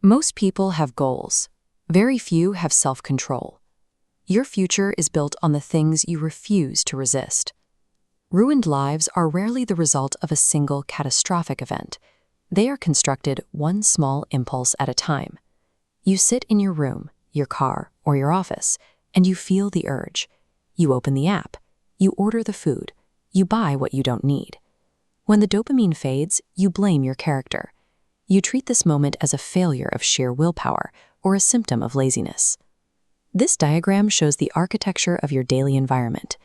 Most people have goals. Very few have self-control. Your future is built on the things you refuse to resist. Ruined lives are rarely the result of a single catastrophic event. They are constructed one small impulse at a time. You sit in your room, your car, or your office, and you feel the urge. You open the app. You order the food. You buy what you don't need. When the dopamine fades, you blame your character. You treat this moment as a failure of sheer willpower or a symptom of laziness. This diagram shows the architecture of your daily environment.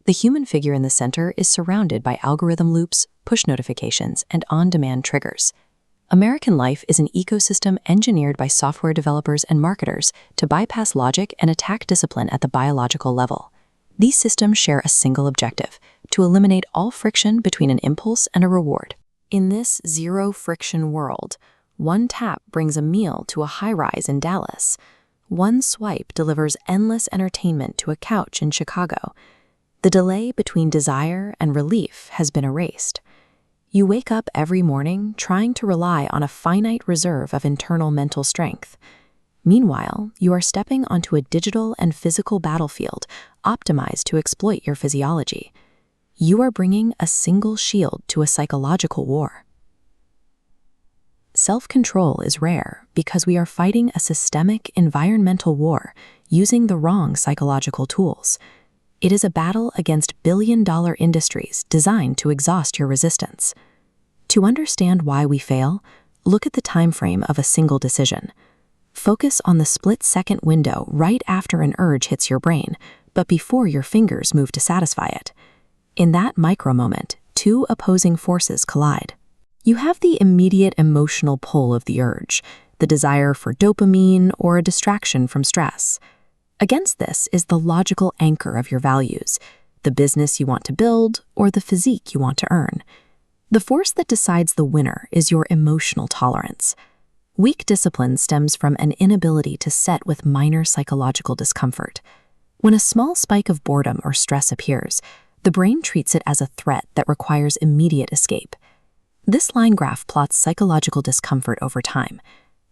The human figure in the center is surrounded by algorithm loops, push notifications, and on-demand triggers. American life is an ecosystem engineered by software developers and marketers to bypass logic and attack discipline at the biological level. These systems share a single objective: to eliminate all friction between an impulse and a reward. In this zero-friction world, one tap brings a meal to a high-rise in Dallas. One swipe delivers endless entertainment to a couch in Chicago. The delay between desire and relief has been erased. You wake up every morning trying to rely on a finite reserve of internal mental strength. Meanwhile, you are stepping onto a digital and physical battlefield optimized to exploit your physiology. You are bringing a single shield to a psychological war. Self-control is rare because we are fighting a systemic environmental war using the wrong psychological tools. It is a battle against billion-dollar industries designed to exhaust your resistance. To understand why we fail, look at the time frame of a single decision. Focus on the split-second window right after an urge hits your brain, but before your fingers move to satisfy it. In that micro-moment, two opposing forces collide. You have the immediate emotional pull of the urge, the desire for dopamine or a distraction from stress. Against this is the logical anchor of your values, the business you want to build or the physique you want to earn. The force that decides the winner is your emotional tolerance. Weak discipline stems from an inability to set with minor psychological discomfort. When a small spike of boredom or stress appears, the brain treats it as a threat that requires immediate escape. This line graph plots psychological discomfort over time.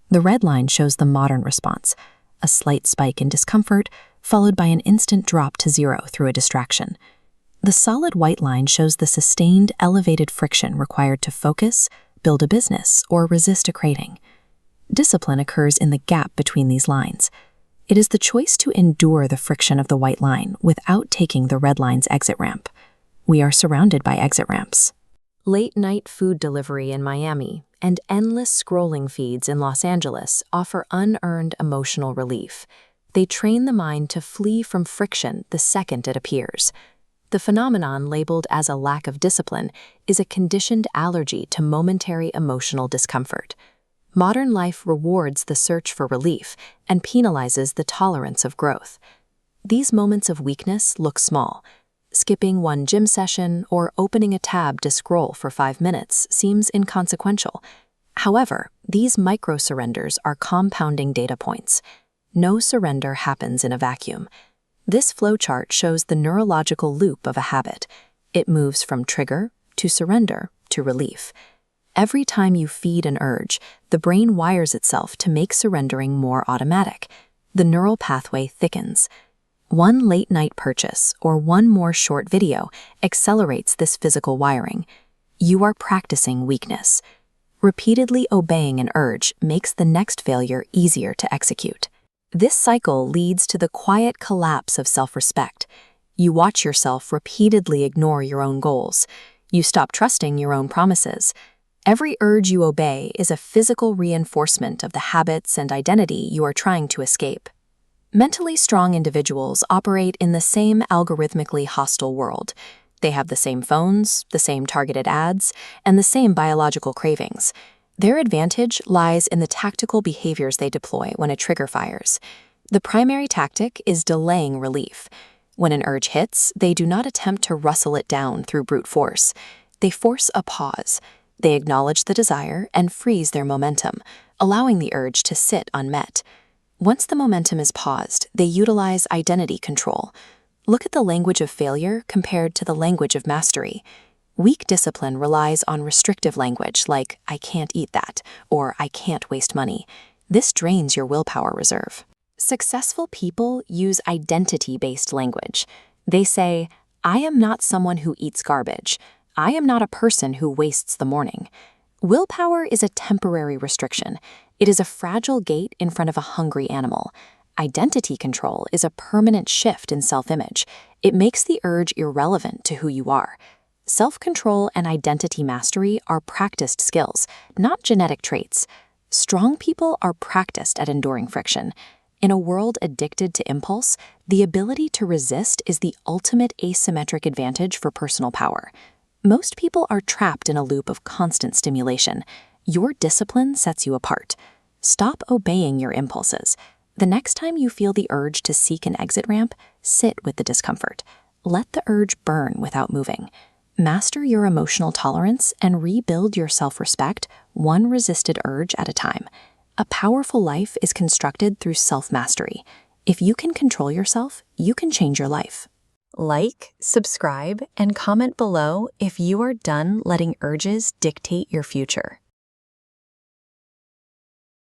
The red line shows the modern response, a slight spike in discomfort, followed by an instant drop to zero through a distraction. The solid white line shows the sustained, elevated friction required to focus, build a business, or resist a craving. Discipline occurs in the gap between these lines. It is the choice to endure the friction of the white line without taking the red line's exit ramp. We are surrounded by exit ramps. Late-night food delivery in Miami and endless scrolling feeds in Los Angeles offer unearned emotional relief. They train the mind to flee from friction the second it appears. The phenomenon labeled as a lack of discipline is a conditioned allergy to momentary emotional discomfort. Modern life rewards the search for relief and penalizes the tolerance of growth. These moments of weakness look small. Skipping one gym session or opening a tab to scroll for 5 minutes seems inconsequential. However, these micro-surrenders are compounding data points. No surrender happens in a vacuum. This flowchart shows the neurological loop of a habit. It moves from trigger to surrender to relief. Every time you feed an urge, the brain wires itself to make surrendering more automatic. The neural pathway thickens. One late-night purchase or one more short video accelerates this physical wiring. You are practicing weakness. Repeatedly obeying an urge makes the next failure easier to execute. This cycle leads to the quiet collapse of self-respect. You watch yourself repeatedly ignore your own goals. You stop trusting your own promises. Every urge you obey is a physical reinforcement of the habits and identity you are trying to escape. Mentally strong individuals operate in the same algorithmically hostile world. They have the same phones, the same targeted ads, and the same biological cravings. Their advantage lies in the tactical behaviors they deploy when a trigger fires. The primary tactic is delaying relief. When an urge hits, they do not attempt to rustle it down through brute force. They force a pause. They acknowledge the desire and freeze their momentum, allowing the urge to sit unmet. Once the momentum is paused, they utilize identity control. Look at the language of failure compared to the language of mastery. Weak discipline relies on restrictive language like, "I can't eat that," or "I can't waste money." This drains your willpower reserve. Successful people use identity-based language. They say, "I am not someone who eats garbage. I am not a person who wastes the morning." Willpower is a temporary restriction. It is a fragile gate in front of a hungry animal. Identity control is a permanent shift in self-image. It makes the urge irrelevant to who you are. Self-control and identity mastery are practiced skills, not genetic traits. Strong people are practiced at enduring friction. In a world addicted to impulse, the ability to resist is the ultimate asymmetric advantage for personal power. Most people are trapped in a loop of constant stimulation. Your discipline sets you apart. Stop obeying your impulses. The next time you feel the urge to seek an exit ramp, sit with the discomfort. Let the urge burn without moving. Master your emotional tolerance and rebuild your self-respect, one resisted urge at a time. A powerful life is constructed through self-mastery. If you can control yourself, you can change your life. Like, subscribe, and comment below if you are done letting urges dictate your future.